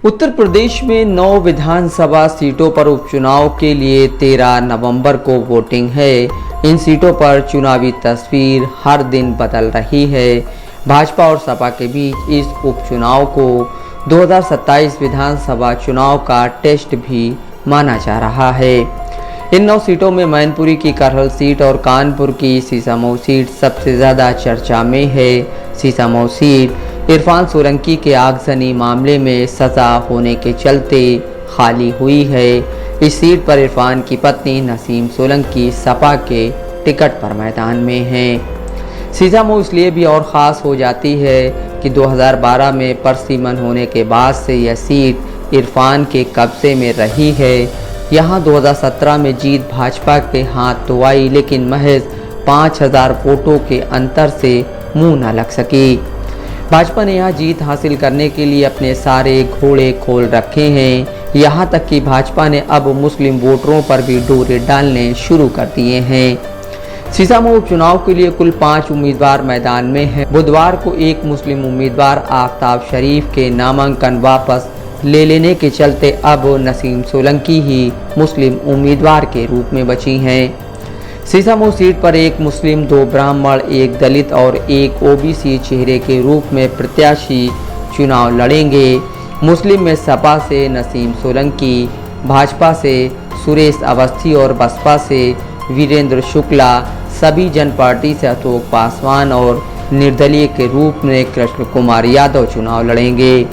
उत्तर प्रदेश में 9 विधानसभा सीटों पर उपचुनाव के लिए 13 नवंबर को वोटिंग है। इन सीटों पर चुनावी तस्वीर हर दिन बदल रही है। भाजपा और सपा के बीच इस उपचुनाव को 2027 विधानसभा चुनाव का टेस्ट भी माना जा रहा है। इन 9 सीटों में मैनपुरी की करहल सीट और कानपुर की सीसामऊ सीट सबसे ज़्यादा चर्चा में है। सीसामऊ सीट इरफान सोलंकी के आगजनी मामले में सज़ा होने के चलते खाली हुई है। इस सीट पर इरफान की पत्नी नसीम सोलंकी सपा के टिकट पर मैदान में हैं। सीसामऊ इसलिए भी और ख़ास हो जाती है कि 2012 में परसिमन होने के बाद से यह सीट इरफान के कब्जे में रही है। यहाँ 2017 में जीत भाजपा के हाथ तो आई, लेकिन महज 5000 वोटों के अंतर से मुंह न लग सकी। भाजपा ने यहाँ जीत हासिल करने के लिए अपने सारे घोड़े खोल रखे हैं। यहाँ तक कि भाजपा ने अब मुस्लिम वोटरों पर भी डोरे डालने शुरू कर दिए हैं। सीसामऊ उपचुनाव के लिए कुल 5 उम्मीदवार मैदान में हैं। बुधवार को एक मुस्लिम उम्मीदवार आफ्ताब शरीफ के नामांकन वापस ले लेने के चलते अब नसीम सोलंकी ही मुस्लिम उम्मीदवार के रूप में बची हैं। सीसामऊ सीट पर एक मुस्लिम, 2 ब्राह्मण, 1 दलित और 1 ओबीसी चेहरे के रूप में प्रत्याशी चुनाव लड़ेंगे। मुस्लिम में सपा से नसीम सोलंकी, भाजपा से सुरेश अवस्थी और बसपा से वीरेंद्र शुक्ला, सभी जन पार्टी से अशोक पासवान और निर्दलीय के रूप में कृष्ण कुमार यादव चुनाव लड़ेंगे।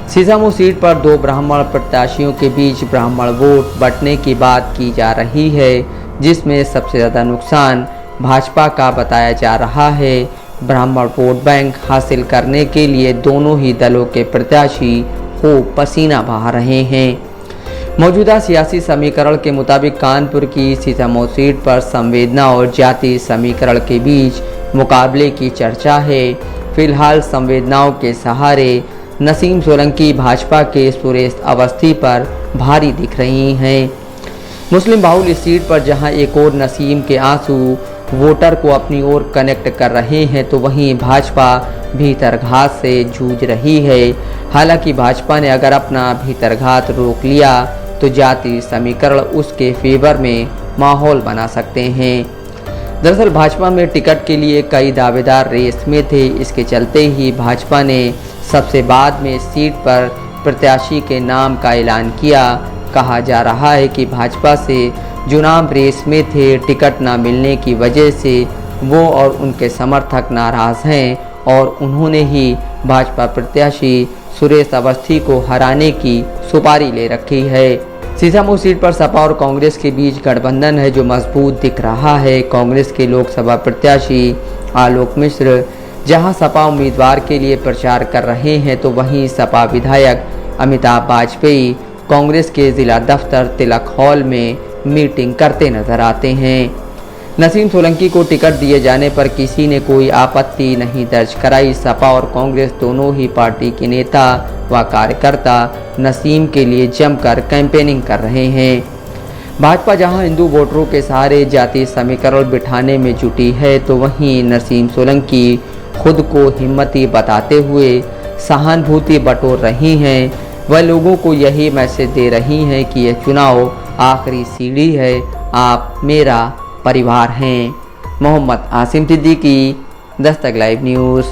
सीसामऊ सीट पर 2 ब्राह्मण प्रत्याशियों के बीच ब्राह्मण वोट बंटने की बात की जा रही है, जिसमें सबसे ज़्यादा नुकसान भाजपा का बताया जा रहा है। ब्राह्मण वोट बैंक हासिल करने के लिए दोनों ही दलों के प्रत्याशी हो पसीना बहा रहे हैं। मौजूदा सियासी समीकरण के मुताबिक कानपुर की सीसामऊ सीट पर संवेदना और जाति समीकरण के बीच मुकाबले की चर्चा है। फिलहाल संवेदनाओं के सहारे नसीम सोलंकी भाजपा के सुरेश अवस्थी पर भारी दिख रही हैं। मुस्लिम बाहुल इस सीट पर जहां एक और नसीम के आंसू वोटर को अपनी ओर कनेक्ट कर रहे हैं, तो वहीं भाजपा भीतरघात से जूझ रही है। हालांकि भाजपा ने अगर अपना भीतरघात रोक लिया तो जाति समीकरण उसके फेवर में माहौल बना सकते हैं। दरअसल भाजपा में टिकट के लिए कई दावेदार रेस में थे। इसके चलते ही भाजपा ने सबसे बाद में सीट पर प्रत्याशी के नाम का ऐलान किया। कहा जा रहा है कि भाजपा से जो नाम रेस में थे, टिकट न मिलने की वजह से वो और उनके समर्थक नाराज़ हैं और उन्होंने ही भाजपा प्रत्याशी सुरेश अवस्थी को हराने की सुपारी ले रखी है। सीसामऊ सीट पर सपा और कांग्रेस के बीच गठबंधन है जो मजबूत दिख रहा है। कांग्रेस के लोकसभा प्रत्याशी आलोक मिश्र जहां सपा उम्मीदवार के लिए प्रचार कर रहे हैं, तो वहीं सपा विधायक अमिताभ वाजपेयी कांग्रेस के जिला दफ्तर तिलक हॉल में मीटिंग करते नजर आते हैं। नसीम सोलंकी को टिकट दिए जाने पर किसी ने कोई आपत्ति नहीं दर्ज कराई। सपा और कांग्रेस दोनों ही पार्टी के नेता व कार्यकर्ता नसीम के लिए जमकर कैंपेनिंग कर रहे हैं। भाजपा जहां हिंदू वोटरों के सहारे जाति समीकरण बिठाने में जुटी है, तो वहीं नसीम सोलंकी खुद को हिम्मती बताते हुए सहानुभूति बटोर रही हैं। वह लोगों को यही मैसेज दे रही हैं कि यह चुनाव आखिरी सीढ़ी है, आप मेरा परिवार हैं। Mohammad Asim Siddiqui, Dastak live news.